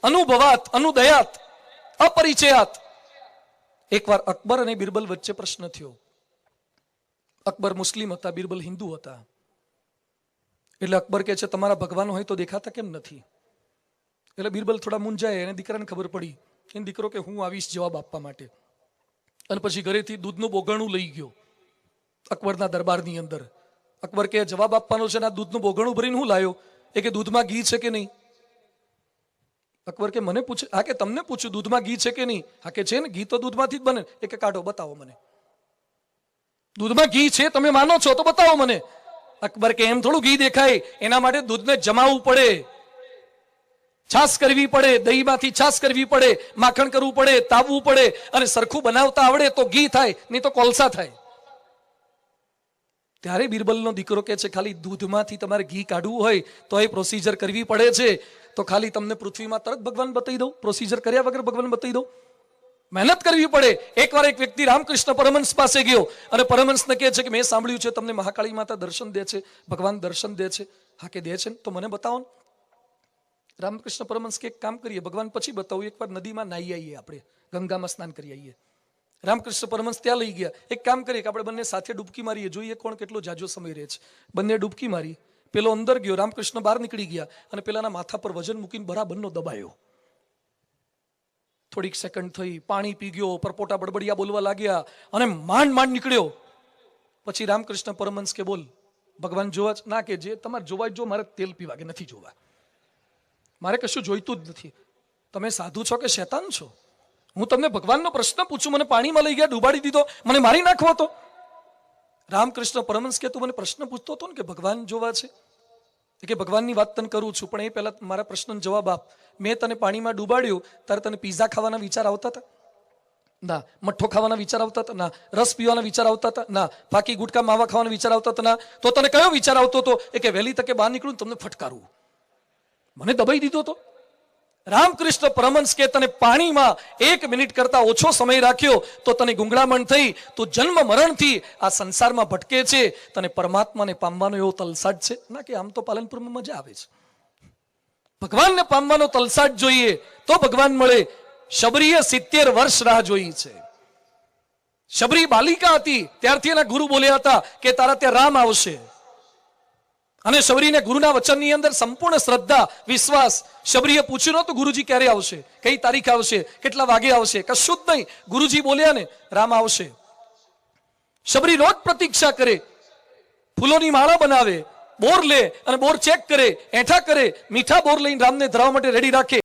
અનુભવાત, અનુદયાત, અપરિચયાત. એકવાર અકબર અને બિરબલ વચ્ચે પ્રશ્ન થયો. અકબર મુસ્લિમ હતા, બિરબલ હિન્દુ હતા. એટલે અકબર કહે છે તમારા ભગવાન હોય તો દેખાતા કેમ નથી? એટલે બિરબલ થોડા મૂંઝાય. એને દીકરાને ખબર પડી કે દીકરો કે હું આવીશ જવાબ આપવા માટે. અને પછી ઘરેથી દૂધનું બોગણું લઈ ગયો અકબરના દરબારની અંદર. અકબર કે જવાબ આપવાનો છે ને આ દૂધનું બોગણું ભરીને હું લાયો? એ કે દૂધમાં ઘી છે કે નહીં? અકબર કે મને પૂછે, હા કે તમને પૂછ્યું દૂધમાં ઘી છે કે નહીં? હા કે છે ને, ઘી તો દૂધમાંથી જ બને. એ કે કાઢો, બતાવો મને. દૂધમાં ઘી છે તમે માનો છો તો બતાવો મને. અકબર કે એમ થોડું ઘી દેખાય, એના માટે દૂધને જમાવવું પડે, છાસ કરવી પડે, દહીંમાંથી છાસ કરવી પડે, માખણ કરવું પડે, તાવવું પડે, અને સરખું બનાવતા આવડે તો ઘી થાય, નહીં તો કોલસા થાય. ત્યારે બિરબલનો દીકરો કહે છે ખાલી દૂધમાંથી તમારે ઘી કાઢવું હોય તો એ પ્રોસિજર કરવી પડે છે. તો ખાલી તમને પૃથ્વીમાં તરત ભગવાન બતાવી દઉં? પ્રોસિજર કર્યા વગર ભગવાન બતાવી દઉં? મહેનત કરવી પડે. એકવાર એક વ્યક્તિ રામકૃષ્ણ પરમહંસ પાસે ગયો અને પરમહંસને કહે છે કે મેં સાંભળ્યું છે તમને મહાકાળી માતા દર્શન દે છે, ભગવાન દર્શન દે છે. હા કે દે છે ને, તો મને બતાવો ને. રામકૃષ્ણ પરમહંસ કે એક કામ કરીએ, ભગવાન પછી બતાવું, એકવાર નદીમાં નાહી આવીએ, આપણે ગંગામાં સ્નાન કરી આવીએ. રામકૃષ્ણ પરમહંસ ત્યાં લઈ ગયા. એક કામ કરીએ કે આપણે બંને સાથે ડૂબકી મારીએ, જોઈએ કોણ કેટલો જાજો સમય રહે છે. બંને ડૂબકી મારી. પેલો અંદર ગયો, રામકૃષ્ણ બહાર નીકળી ગયા અને પેલાના માથા પર વજન મૂકીને બરાબરનો દબાયો. થોડીક સેકન્ડ થઈ, પાણી પી ગયો, પરપોટા બડબડિયા બોલવા લાગ્યા અને માંડ માંડ નીકળ્યો. પછી રામકૃષ્ણ પરમહંસ કે બોલ ભગવાન જોવા જ? ના કે જે તમારે જોવા જ જો, મારે તેલ પીવા કે નથી જોવા, મારે કશું જોઈતું જ નથી. તમે સાધુ છો કે શેતાન છો? હું તમને ભગવાનનો પ્રશ્ન પૂછું, મને પાણીમાં લઈ ગયા, ડૂબાડી દીધો, મને મારી નાખવો તો? રામકૃષ્ણ પરમહંસ કે તું મને પ્રશ્ન પૂછતો હતો ને કે ભગવાન જોવા છે? કે ભગવાનની વાત તને કરું છું, પણ એ પહેલા મારા પ્રશ્નનો જવાબ આપ. મેં તને પાણીમાં ડૂબાડ્યું ત્યારે તને પીઝા ખાવાના વિચાર આવતા હતા? ના. મઠ્ઠો ખાવાના વિચાર આવતા હતા? ના. રસ પીવાના વિચાર આવતા હતા? ના. ફાકી ગુટકા માવા ખાવાના વિચાર આવતા હતા? ના. તો તને કયો વિચાર આવતો હતો? એ કે વહેલી તકે બહાર નીકળું તમને ફટકારવું. મને દબાઈ દીધો તો. રામકૃષ્ણ પરમહંસ કે તને પાણીમાં 1 મિનિટ કરતા ઓછો સમય રાખ્યો તો તને ગુંગળામણ થઈ, તું જન્મ મરણથી આ સંસારમાં ભટકે છે, તને પરમાત્માને પામવાનો એવો તલસાડ છે? ના કે આમ તો પાલનપુરમાં મજા આવે છે, ભગવાનને પામવાનો તલસાડ જોઈએ તો ભગવાન મળે. શબરીએ 70 વર્ષ રાહ જોઈ છે. શબરી બાલિકા હતી ત્યારથી એના ગુરુ બોલ્યા હતા કે તારા ત્યાં રામ આવશે. અને શબરીને ગુરુના વચનની અંદર સંપૂર્ણ શ્રદ્ધા, વિશ્વાસ. શબરીએ પૂછ્યું નહોતું ગુરુજી ક્યારે આવશે, કઈ તારીખ આવશે, કેટલા વાગે આવશે, કશું જ નહીં. ગુરુજી બોલ્યા ને રામ આવશે. શબરી રોજ પ્રતીક્ષા કરે, ફૂલોની માળા બનાવે, બોર લે અને બોર ચેક કરે, એઠા કરે, મીઠા બોર લઈને રામને ધરાવવા માટે રેડી રાખે.